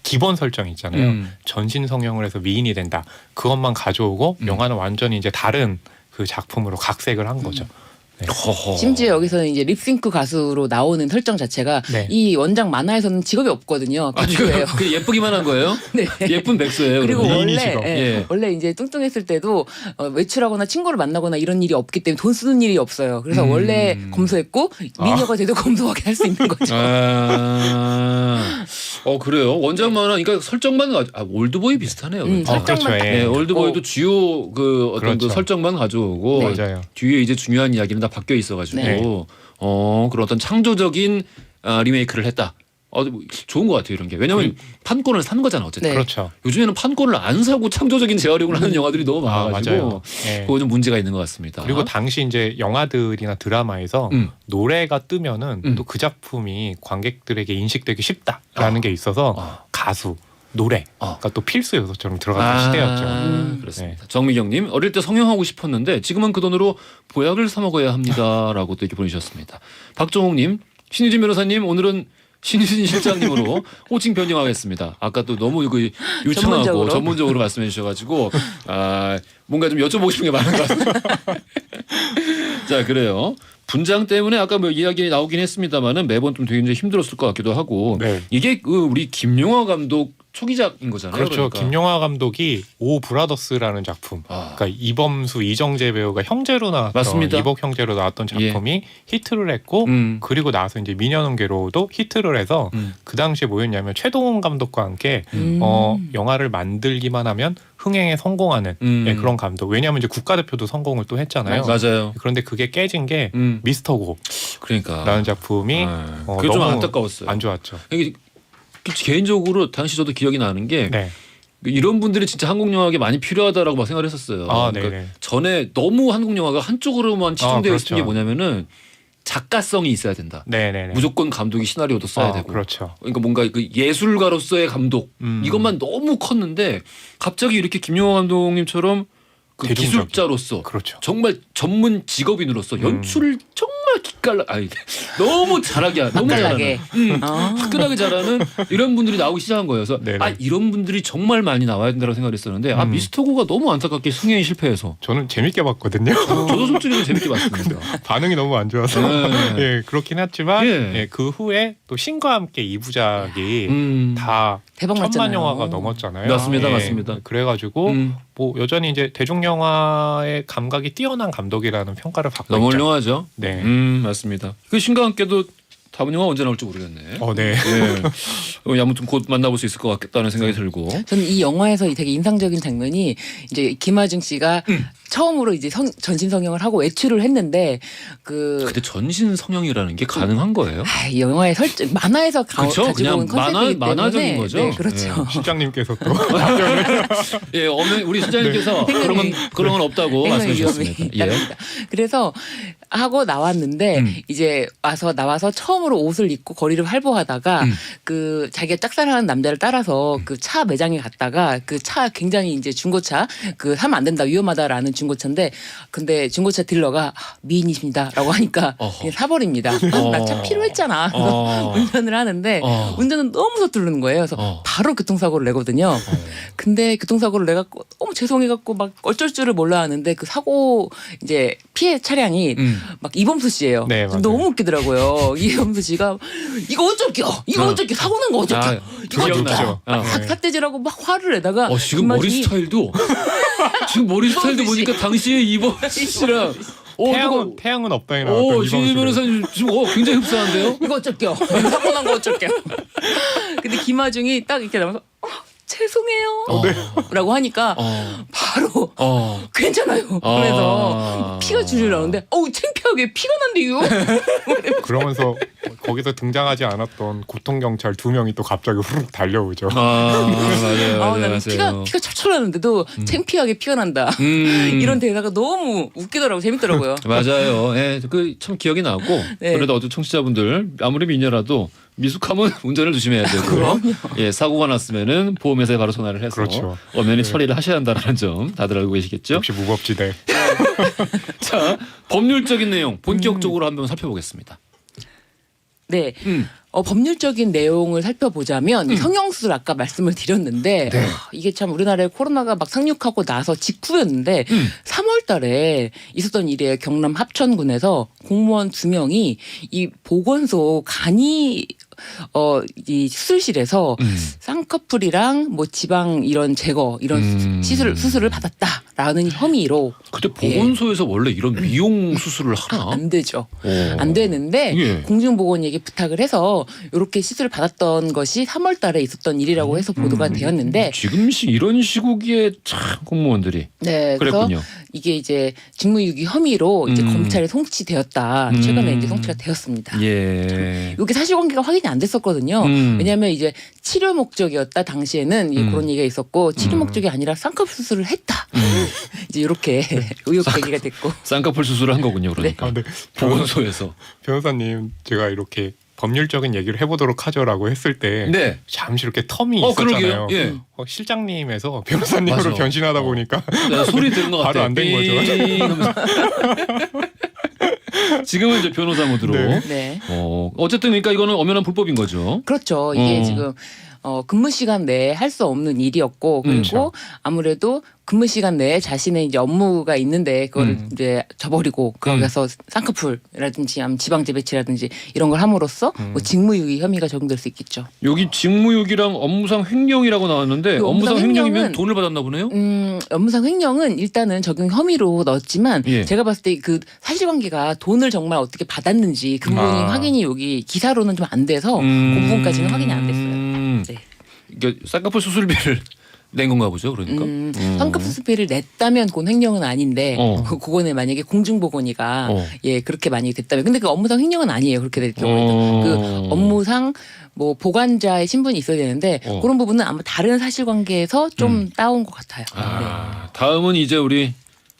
기본 설정 있잖아요. 전신 성형을 해서 미인이 된다. 그것만 가져오고 영화는 완전히 이제 다른 그 작품으로 각색을 한 거죠. 허허. 심지어 여기서는 이제 립싱크 가수로 나오는 설정 자체가 네. 이 원작 만화에서는 직업이 없거든요. 백수예요. 그 예쁘기만 한 거예요? 네. 예쁜 백수예요. 그리고 그러면. 원래 직업. 예. 원래 이제 뚱뚱했을 때도 외출하거나 친구를 만나거나 이런 일이 없기 때문에 돈 쓰는 일이 없어요. 그래서 원래 검소했고 미녀가 돼도 검소하게 할 수 있는 거죠. 그래요. 원작 만화, 그러니까 설정만 올드보이 비슷하네요. 그러니까. 그렇죠. 설정만 예. 네, 올드보이도 주요 그 어떤 그렇죠. 그 설정만 가져오고 맞아요. 뒤에 이제 중요한 이야기는 다 바뀌어 있어가지고 네. 그런 어떤 창조적인 리메이크를 했다. 뭐 좋은 것 같아요 이런 게. 왜냐하면 판권을 산 거잖아 어쨌든. 네. 그렇죠. 요즘에는 판권을 안 사고 창조적인 재활용을 하는 영화들이 너무 많아가지고 맞아요. 예. 그거 좀 문제가 있는 것 같습니다. 그리고 당시 이제 영화들이나 드라마에서 노래가 뜨면은 또 그 작품이 관객들에게 인식되기 쉽다라는 게 있어서 가수, 노래가 또 필수 요소처럼 들어갔던 시대였죠. 그렇습니다. 정미경님 어릴 때 성형하고 싶었는데 지금은 그 돈으로 보약을 사 먹어야 합니다라고 또 이렇게 보내주셨습니다. 박정옥님 신유진 변호사님 오늘은 신유진 실장님으로 호칭 변경하겠습니다. 아까 또 너무 그 유창하고 전문적으로 말씀해 주셔가지고 뭔가 좀 여쭤보고 싶은 게 많은 것 같아요. 자 그래요. 분장 때문에 아까 뭐 이야기 나오긴 했습니다만은 매번 좀 되게 힘들었을 것 같기도 하고 네. 이게 그 우리 김용화 감독 초기작인 거잖아요. 그렇죠. 그러니까. 김용화 감독이 오 브라더스라는 작품. 그러니까 이범수, 이정재 배우가 형제로 나왔던 맞습니다. 이복 형제로 나왔던 작품이 히트를 했고 그리고 나서 이제 미녀는 괴로워도 히트를 해서 그 당시에 뭐였냐면 최동원 감독과 함께 영화를 만들기만 하면 흥행에 성공하는 그런 감독. 왜냐하면 이제 국가대표도 성공을 또 했잖아요. 맞아요. 그런데 그게 깨진 게 미스터 고라는 그러니까 작품이 그게 좀 너무 안타까웠어요. 안 좋았죠. 이게 개인적으로 당시 저도 기억이 나는 게 네. 이런 분들이 진짜 한국 영화에 많이 필요하다라고 막 생각을 했었어요. 그러니까 네네. 전에 너무 한국 영화가 한쪽으로만 치중되어 그렇죠. 있는 게 뭐냐면은 작가성이 있어야 된다. 네네네. 무조건 감독이 시나리오도 써야 되고. 그렇죠. 그러니까 뭔가 그 예술가로서의 감독 이것만 너무 컸는데 갑자기 이렇게 김용화 감독님처럼 그 대중적인. 기술자로서 그렇죠. 정말 전문 직업인으로서 연출을 정말 기깔나 너무 잘하게 너무 화끈하게. 잘하는 화끈하게 잘하는 이런 분들이 나오기 시작한 거예요. 그래서 네네. 이런 분들이 정말 많이 나와야 된다고 생각했었는데 미스터고가 너무 안타깝게 승행이 실패해서 저는 재밌게 봤거든요. 저도 솔직히 좀 재밌게 봤습니다. 반응이 너무 안 좋아서 네. 예, 그렇긴 했지만 예. 예, 그 후에 또 신과 함께 2부작이 다 대박 천만 났잖아요. 영화가 넘었잖아요. 맞습니다, 예, 맞습니다. 그래가지고 뭐 여전히 이제 대중 영화의 감각이 뛰어난 감독이라는 평가를 받고 너무 있죠. 훌륭하죠. 네. 맞습니다. 그 신과 함께도 다음 영화 언제 나올지 모르겠네. 네. 아무튼 곧 만나볼 수 있을 것 같다는 생각이 들고. 저는 이 영화에서 되게 인상적인 장면이 이제 김하중 씨가 처음으로 이제 전신 성형을 하고 외출을 했는데 근데 전신 성형이라는 게 가능한 거예요? 이 영화의 설정 만화에서 그쵸? 가지고 그냥 온 컨셉이기 만화적인 때문에 거죠? 네, 그렇죠. 실장님께서 또 예, 우리 실장님께서 그런 건 없다고 말씀해 주셨습니다. 예. 그래서 하고 나왔는데 이제 나와서 처음으로 옷을 입고 거리를 활보하다가 그 자기가 짝사랑하는 남자를 따라서 그 차 매장에 갔다가 그 차 굉장히 이제 중고차 그 사면 안 된다 위험하다라는 중고차인데 근데 중고차 딜러가 미인이십니다라고 하니까 그냥 사버립니다. 나 차 필요했잖아. 그래서 운전을 하는데 운전은 너무 서투르는 거예요. 그래서 바로 교통사고를 내거든요. 근데 교통사고를 내갖고 너무 죄송해갖고 막 어쩔 줄을 몰라 하는데 그 사고 이제 피해 차량이 막 이범수 씨예요. 네, 맞아요. 너무 웃기더라고요. 이범수 씨가 이거 어쩔게요. 이거 어쩔게 사고 난 거 어쩔게. 이거 기억나죠? 어쩔게. 삿대질하고 막 화를 내다가 지금 머리 스타일도 보니까 당시에 이범수 씨랑 태양은 없다에 나왔던 신유 변호사님 지금 굉장히 흡사한데요? 이거 어쩔게요. 사고 난 거 어쩔게요. 근데 김하중이 딱 이렇게 나와서 죄송해요. 라고 하니까 바로 괜찮아요. 그래서 피가 줄줄 나오는데 창피하게 피가 난대요. 그러면서 거기서 등장하지 않았던 고통경찰 2명이 또 갑자기 후룩 달려오죠. 맞아요. 나는 피가 철철 나는데도 창피하게 피가 난다. 이런 대사가 너무 웃기더라고 재밌더라고요. 맞아요. 예, 참 기억이 나고 네. 그래도 어떤 청취자분들 아무리 미녀라도 미숙하면 운전을 조심해야 되고 예, 사고가 났으면은 보험회사에 바로 전화를 해서 그렇죠. 엄연히 처리를 하셔야 한다는 점 다들 알고 계시겠죠? 역시 무법지대. 자, 법률적인 내용 본격적으로 한번 살펴보겠습니다. 네. 법률적인 내용을 살펴보자면 성형수술 아까 말씀을 드렸는데 네. 이게 참 우리나라에 코로나가 막 상륙하고 나서 직후였는데 3월 달에 있었던 일이에요. 경남 합천군에서 공무원 2명이 이 보건소 간이 이 수술실에서 쌍꺼풀이랑 뭐 지방 이런 제거 이런 수술을 받았다라는 혐의로 근데 보건소에서 원래 이런 미용 수술을 하나? 안 되죠. 오. 안 되는데 예. 공중보건에게 부탁을 해서 이렇게 시술을 받았던 것이 3월 달에 있었던 일이라고 해서 보도가 되었는데 지금 이런 시국에 참 공무원들이 네, 그랬군요. 그래서 이게 이제 직무유기 혐의로 이제 검찰에 송치되었다. 최근에 이제 송치가 되었습니다. 예. 이게 사실관계가 확인이 안 됐었거든요. 왜냐하면 이제 치료 목적이었다 당시에는 그런 얘기가 있었고 치료 목적이 아니라 쌍꺼풀 수술을 했다. 이제 이렇게 의혹 제기가 됐고. 쌍꺼풀 수술을 한 거군요. 그러니까 네. 보건소에서. 변호사님 제가 이렇게 법률적인 얘기를 해보도록 하죠라고 했을 때 네. 잠시 이렇게 텀이 있었잖아요. 그러게요. 예. 실장님에서 변호사님으로 맞아. 변신하다 보니까 네, 소리 들은 것 바로 같아요. 안 된 거죠. 지금은 이제 변호사 모드로. 네. 네. 어쨌든 그러니까 이거는 엄연한 불법인 거죠. 그렇죠. 이게 어. 지금 근무 시간 내에 할 수 없는 일이었고 그리고 그렇죠. 아무래도 근무 시간 내에 자신의 이제 업무가 있는데 그걸 이제 저버리고 거기서 쌍꺼풀이라든지 아니면 지방 재배치라든지 이런 걸 함으로써 뭐 직무유기 혐의가 적용될 수 있겠죠. 여기 직무유기랑 업무상 횡령이라고 나왔는데 그 업무상 업무상 횡령이면 횡령은- 돈을 받았나 보네요. 업무상 횡령은 일단은 적용 혐의로 넣었지만 예. 제가 봤을 때 그 사실관계가 돈을 정말 어떻게 받았는지 그 부분이 확인이 여기 기사로는 좀 안 돼서 그 부분까지는 확인이 안 됐어요. 네. 그러니까 쌍꺼풀 수술비를 낸 건가 보죠. 그러니까. 쌍꺼풀 수술비를 냈다면 그건 횡령은 아닌데 그거는 만약에 공중보건위가 그렇게 많이 됐다면 근데 그 업무상 횡령은 아니에요. 그렇게 될 경우에는 그 업무상 뭐 보관자의 신분이 있어야 되는데 그런 부분은 아마 다른 사실관계에서 좀 따온 것 같아요. 다음은 이제 우리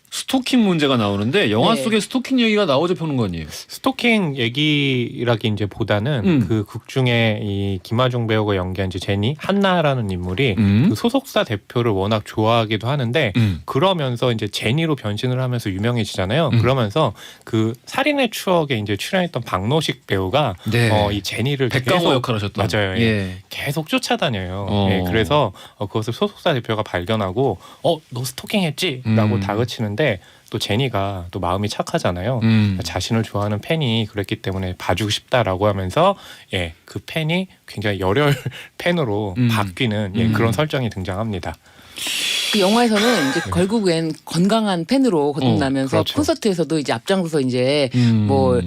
스토킹 문제가 나오는데 영화 네. 속에 스토킹 얘기가 나오죠, 평론가님. 스토킹 얘기라기 이제 보다는 그 극 중에 이 김하중 배우가 연기한 이제 제니 한나라는 인물이 그 소속사 대표를 워낙 좋아하기도 하는데 그러면서 이제 제니로 변신을 하면서 유명해지잖아요. 그러면서 그 살인의 추억에 이제 출연했던 박노식 배우가 네. 이 제니를 백강호 계속- 역할 하셨던. 맞아요. 예. 예. 계속 쫓아다녀요. 어. 예, 그래서 그것을 소속사 대표가 발견하고 너 스토킹했지? 라고 다그치는데 또 제니가 또 마음이 착하잖아요. 자신을 좋아하는 팬이 그랬기 때문에 봐주고 싶다라고 하면서 그 팬이 굉장히 열혈 팬으로 바뀌는 그런 설정이 등장합니다. 그 영화에서는 이제 결국엔 건강한 팬으로 거듭나면서 그렇죠. 콘서트에서도 이제 앞장서서 이제 뭐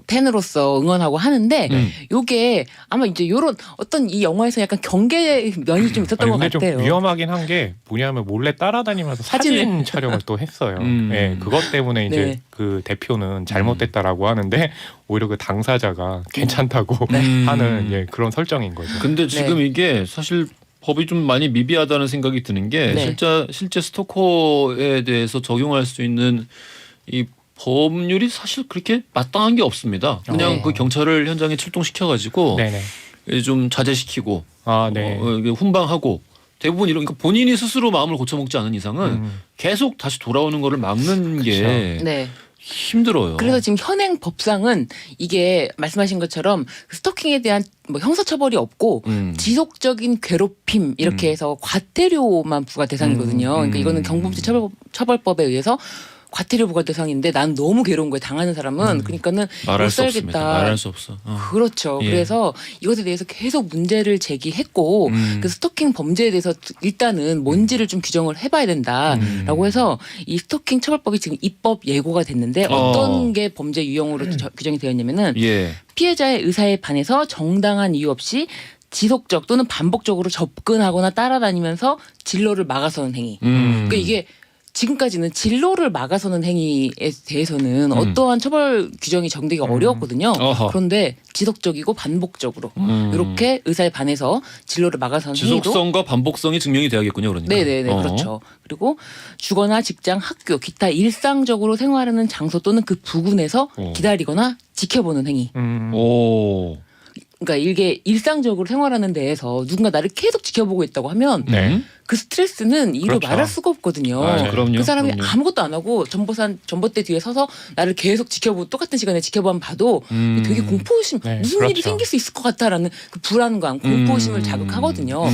팬으로서 응원하고 하는데 요게 아마 이제 요런 어떤 이 영화에서 약간 경계 면이 좀 있었던 것 근데 같아요. 좀 위험하긴 한 게 뭐냐면 몰래 따라다니면서 사진 촬영을 또 했어요. 예, 그것 때문에 이제 네. 그 대표는 잘못됐다라고 하는데 오히려 그 당사자가 괜찮다고 하는 그런 설정인 거죠. 근데 지금 네. 이게 사실 법이 좀 많이 미비하다는 생각이 드는 게 네. 실제 스토커에 대해서 적용할 수 있는 이 법률이 사실 그렇게 마땅한 게 없습니다. 그냥 네. 그 경찰을 현장에 출동시켜가지고 네네. 좀 자제시키고 네. 이게 훈방하고 대부분 이런 그러니까 본인이 스스로 마음을 고쳐먹지 않은 이상은 계속 다시 돌아오는 거를 막는 게 네. 힘들어요. 그래서 지금 현행 법상은 이게 말씀하신 것처럼 스토킹에 대한 뭐 형사처벌이 없고 지속적인 괴롭힘 이렇게 해서 과태료만 부과 대상이거든요. 그러니까 이거는 경범죄 처벌법에 의해서 과태료 부과 대상인데 난 너무 괴로운 거예요. 당하는 사람은 그러니까는 말할 못 수 없습니다. 살겠다. 말할 수 없어. 그렇죠. 예. 그래서 이것에 대해서 계속 문제를 제기했고 그 스토킹 범죄에 대해서 일단은 뭔지를 좀 규정을 해봐야 된다라고 해서 이 스토킹 처벌법이 지금 입법 예고가 됐는데 어떤 게 범죄 유형으로 규정이 되었냐면은 예. 피해자의 의사에 반해서 정당한 이유 없이 지속적 또는 반복적으로 접근하거나 따라다니면서 진로를 막아서는 행위. 그러니까 이게 지금까지는 진로를 막아서는 행위에 대해서는 어떠한 처벌 규정이 정되기가 어려웠거든요. 어허. 그런데 지속적이고 반복적으로 이렇게 의사에 반해서 진로를 막아서는 행위도 지속성과 반복성이 증명이 돼야겠군요. 그러니까. 네네네 그렇죠. 그리고 주거나 직장, 학교, 기타 일상적으로 생활하는 장소 또는 그 부근에서 기다리거나 지켜보는 행위. 오. 그러니까 이게 일상적으로 생활하는 데에서 누군가 나를 계속 지켜보고 있다고 하면 네. 그 스트레스는 이로 그렇죠. 말할 수가 없거든요. 아, 네. 그럼요. 그 사람이 그럼요. 아무것도 안 하고 전봇대 뒤에 서서 나를 계속 지켜보고 똑같은 시간에 지켜보면 봐도 되게 공포심, 네, 무슨 그렇죠. 일이 생길 수 있을 것 같다라는 그 불안감, 공포심을 자극하거든요.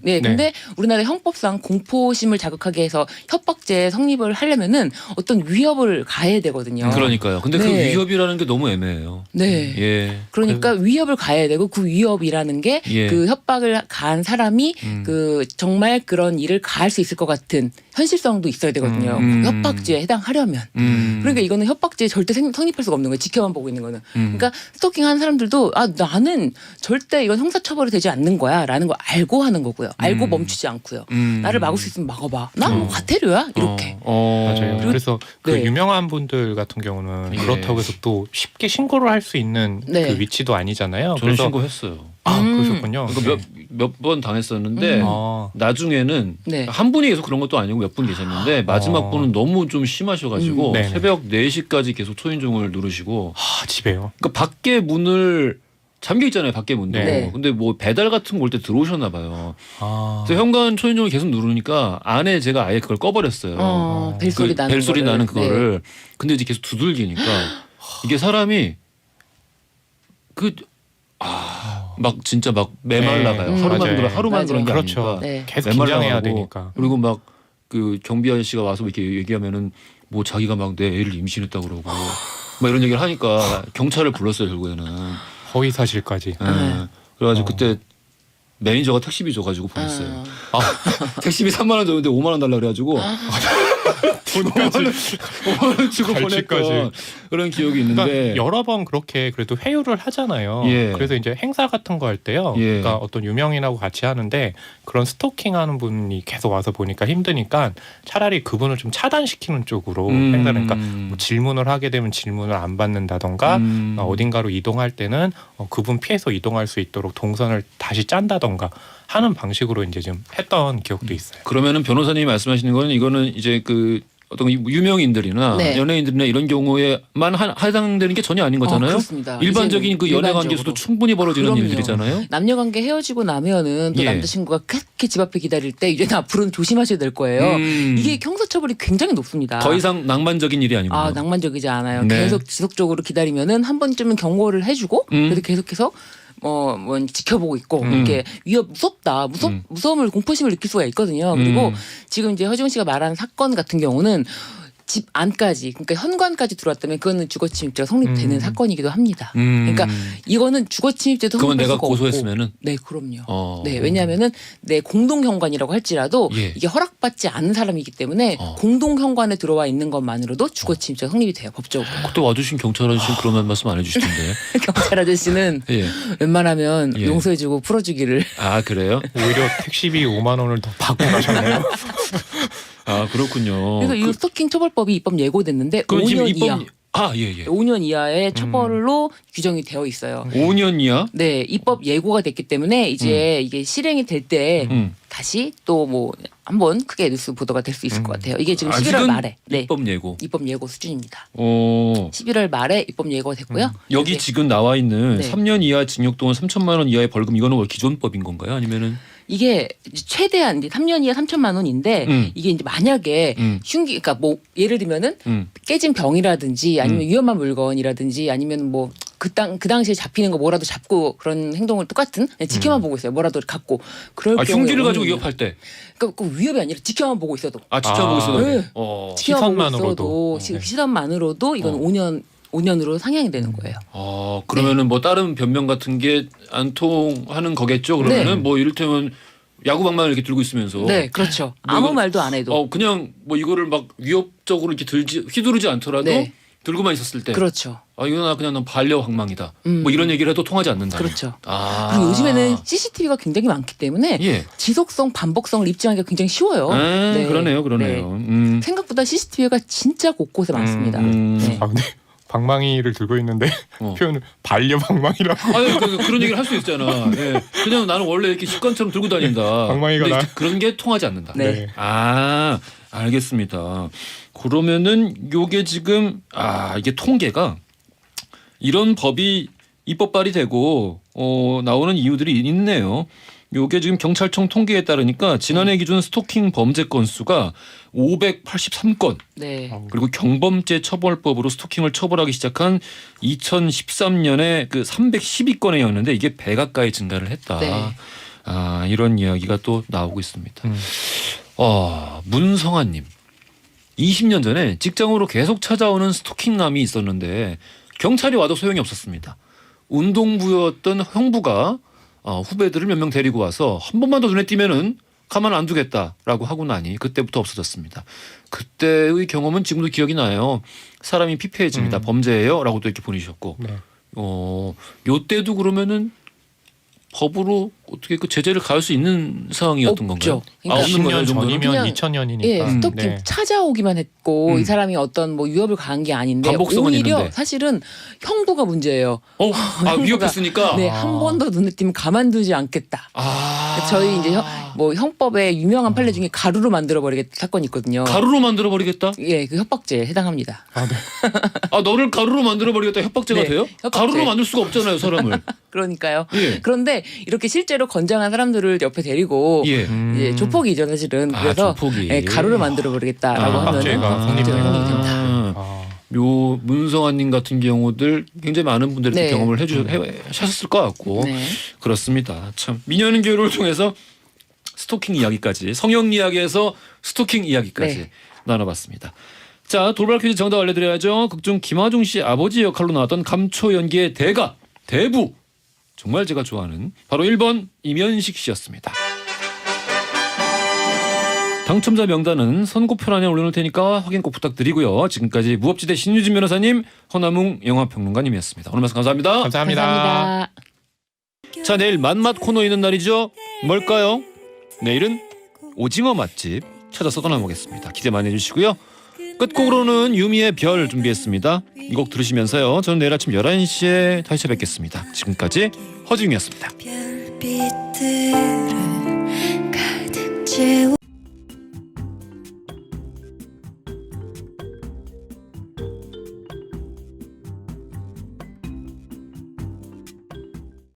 네, 근데 우리나라 형법상 공포심을 자극하게 해서 협박죄 성립을 하려면은 어떤 위협을 가해야 되거든요. 그러니까요. 근데 그 네. 위협이라는 게 너무 애매해요. 네. 예. 그러니까 위협을 가해야 되고 그 위협이라는 게 예. 그 협박을 가한 사람이 그 정말 그런 일을 가할 수 있을 것 같은 현실성도 있어야 되거든요. 협박죄에 해당하려면. 그러니까 이거는 협박죄에 절대 성립할 수가 없는 거예요. 지켜만 보고 있는 거는. 그러니까 스토킹하는 사람들도 나는 절대 이건 형사처벌이 되지 않는 거야라는 걸 알고 하는 거고요. 알고 멈추지 않고요. 나를 막을 수 있으면 막아봐. 나 뭐 과태료야 이렇게. 맞아요. 그래서 그 네. 유명한 분들 같은 경우는 예. 그렇다고 해서 또 쉽게 신고를 할 수 있는 네. 그 위치도 아니잖아요. 저는 그래서 신고했어요. 그러셨군요. 그러니까 몇 번 당했었는데 나중에는 네. 한 분이 계속 그런 것도 아니고 몇 분 계셨는데 마지막 분은 너무 좀 심하셔가지고 네네. 새벽 4시까지 계속 초인종을 누르시고 집에요. 그러니까 밖에 문을 잠겨 있잖아요. 밖에 문도. 네. 근데 뭐 배달 같은 거 올 때 들어오셨나 봐요. 아. 그래서 현관 초인종을 계속 누르니까 안에 제가 아예 그걸 꺼버렸어요. 벨소리 그 나는 벨소리 거를. 나는 그거를. 근데 이제 계속 두들기니까 이게 사람이 막 진짜 막 메말라가요. 네. 하루만 맞아요. 그런 하루만 그런 게 그렇죠. 아니니까. 네. 계속 메말라가고 긴장해야 되니까. 그리고 막 그 경비 아저씨가 와서 이렇게 얘기하면은 뭐 자기가 막 내 애를 임신했다 그러고 막 이런 얘기를 하니까 경찰을 불렀어요 결국에는. 허위 사실까지. 예. 그래가지고 그때 매니저가 택시비 줘가지고 보냈어요. 택시비 3만 원 줬는데 5만 원 달라 그래가지고 5만 원 주고 갈치까지. 보냈던 그런 기억이 있는데. 그러니까 여러 번 그렇게 그래도 회유를 하잖아요. 예. 그래서 이제 행사 같은 거 할 때요. 예. 그러니까 어떤 유명인하고 같이 하는데 그런 스토킹하는 분이 계속 와서 보니까 힘드니까 차라리 그분을 좀 차단시키는 쪽으로 행사를 그러니까 뭐 질문을 하게 되면 질문을 안 받는다던가 어딘가로 이동할 때는 그분 피해서 이동할 수 있도록 동선을 다시 짠다던가 하는 방식으로 이제 좀 했던 기억도 있어요. 그러면은 변호사님이 말씀하시는 거는 이거는 이제 그 어떤 유명인들이나 네. 연예인들이나 이런 경우에만 해당되는 게 전혀 아닌 거잖아요. 그렇습니다. 일반적인 이제는 그 연애 일반적으로. 관계에서도 충분히 벌어지는 그럼요. 일들이잖아요. 남녀관계 헤어지고 나면은 또 예. 남자친구가 그렇게 집 앞에 기다릴 때 이제 앞으로는 조심하셔야 될 거예요. 이게 형사처벌이 굉장히 높습니다. 더 이상 낭만적인 일이 아니군요. 낭만적이지 않아요. 네. 계속 지속적으로 기다리면은 한 번쯤은 경고를 해주고 그래서 계속해서 뭐 지켜보고 있고 이렇게 무섭다 무서움을 공포심을 느낄 수가 있거든요. 그리고 지금 이제 허지훈 씨가 말하는 사건 같은 경우는 집 안까지 그러니까 현관까지 들어왔다면 그거는 주거침입죄가 성립되는 사건이기도 합니다. 그러니까 이거는 주거침입죄도 그건 성립할 내가 수가 고소했으면은 없고. 네, 그럼요. 어. 네, 왜냐하면은 내 공동 현관이라고 할지라도 예. 이게 허락받지 않은 사람이기 때문에 공동 현관에 들어와 있는 것만으로도 주거침입죄가 성립이 돼요 법적으로. 그때 와주신 경찰 아저씨는 그런 말씀 안 해주시던데. 경찰 아저씨는 예. 웬만하면 예. 용서해주고 풀어주기를. 아 그래요? 오히려 택시비 5만 원을 더 받고 가셨네요. 아 그렇군요. 그래서 이 스토킹 처벌법이 입법 예고됐는데 그건 지금 5년 이하. 예예. 5년 이하의 처벌로 규정이 되어 있어요. 5년 이하? 네, 입법 예고가 됐기 때문에 이제 이게 실행이 될 때 다시 또 뭐 한번 크게 뉴스 보도가 될 수 있을 것 같아요. 이게 지금 11월 아직은 말에 입법 예고. 입법 예고 수준입니다. 오. 11월 말에 입법 예고가 됐고요. 여기 이제 지금 나와 있는 네. 3년 이하 징역 또는 3천만 원 이하의 벌금 이거는 뭐 기존법인 건가요? 아니면은 이게 최대한 이제 3년 이하 3천만 원인데 이게 이제 만약에 흉기 그러니까 뭐 예를 들면은 깨진 병이라든지 아니면 위험한 물건이라든지 아니면 뭐 그 당시에 잡히는 거 뭐라도 잡고 그런 행동을 똑같은 그냥 지켜만 보고 있어요. 뭐라도 갖고 그럴 경우에 흉기를 가지고 5년이에요. 위협할 때. 그러니까 그 위협이 아니라 지켜만 보고 있어도 지켜보고 있어도. 네. 지켜만 보고 시선만으로도. 있어도 시선만으로도 이건 5년으로 상향이 되는 거예요. 그러면은 뭐 다른 변명 같은 게 안 통하는 거겠죠. 그러면은 네. 뭐 이를테면 야구방망을 이렇게 들고 있으면서. 네, 그렇죠. 뭐 아무 이거- 말도 안 해도. 그냥 뭐 이거를 막 위협적으로 이렇게 휘두르지 않더라도 네. 들고만 있었을 때. 그렇죠. 이거 그냥 난 반려방망이다. 뭐 이런 얘기를 해도 통하지 않는다. 그렇죠. 아. 그리고 요즘에는 CCTV가 굉장히 많기 때문에 예. 지속성, 반복성을 입증하기가 굉장히 쉬워요. 네. 그러네요. 네. 생각보다 CCTV가 진짜 곳곳에 많습니다. 네. 근데 방망이를 들고 있는데 표현을 반려방망이라고. 그런 얘기를 할 수 있잖아. 예. 그냥 나는 원래 이렇게 습관처럼 들고 다닌다. 방망이가 근데 나- 그런 게 통하지 않는다. 네. 알겠습니다. 그러면은 요게 지금 이게 통계가 이런 법이 입법 발의되고 나오는 이유들이 있네요. 요게 지금 경찰청 통계에 따르니까 지난해 기준 스토킹 범죄 건수가 583건. 네. 그리고 경범죄 처벌법으로 스토킹을 처벌하기 시작한 2013년에 그 312건이었는데 이게 배 가까이 증가를 했다. 네. 이런 이야기가 또 나오고 있습니다. 문성아님. 20년 전에 직장으로 계속 찾아오는 스토킹남이 있었는데 경찰이 와도 소용이 없었습니다. 운동부였던 형부가 후배들을 몇 명 데리고 와서 한 번만 더 눈에 띄면은 가만 안 두겠다라고 하고 나니 그때부터 없어졌습니다. 그때의 경험은 지금도 기억이 나요. 사람이 피폐해집니다. 범죄예요? 라고 또 이렇게 보내주셨고 네. 요때도 그러면은 법으로 어떻게 그 제재를 가할 수 있는 상황이었던 없죠. 건가요? 그러니까 10년 정도는? 전이면 그냥, 2000년이니까. 예, 스토킹 찾아오기만 했고 이 사람이 어떤 뭐 위협을 가한 게 아닌데 반복성은 오히려 있는데. 사실은 형부가 문제예요. 형부가, 위협했으니까. 네, 한 번 더 눈에 띄면 가만두지 않겠다. 저희 이제 형법에 유명한 판례 중에 가루로 만들어 버리겠다 사건이 있거든요. 가루로 만들어 버리겠다? 예, 그 협박죄에 해당합니다. 너를 가루로 만들어 버리겠다 협박죄가 네, 돼요? 협박죄. 가루로 만들 수가 없잖아요, 사람을. 그러니까요. 예. 그런데 이렇게 실제로 건장한 사람들을 옆에 데리고 예. 이제 조폭이죠 사실은. 그래서 조폭이. 예, 가루를 만들어 버리겠다라고 하면 협박죄가 성립돼요. 성립이 된다. 요 문성아님 같은 경우들 굉장히 많은 분들이 네. 경험을 하셨을 것 같고 네. 그렇습니다. 참 미녀는 교류를 통해서 스토킹 이야기까지 성형 이야기에서 스토킹 이야기까지 네. 나눠봤습니다. 자 돌발 퀴즈 정답 알려드려야죠. 극중 김하중 씨 아버지 역할로 나왔던 감초 연기의 대부 정말 제가 좋아하는 바로 1번 이면식 씨였습니다. 당첨자 명단은 선고표란에 올려놓을 테니까 확인 꼭 부탁드리고요. 지금까지 무법지대 신유진 변호사님, 허남웅 영화평론가님이었습니다. 오늘 말씀 감사합니다. 감사합니다. 자, 내일 맛맛 코너 있는 날이죠. 뭘까요? 내일은 오징어 맛집 찾아서 떠나보겠습니다. 기대 많이 해주시고요. 끝곡으로는 유미의 별 준비했습니다. 이 곡 들으시면서요. 저는 내일 아침 11시에 다시 뵙겠습니다. 지금까지 허지웅이었습니다. 별빛들을 가득 채워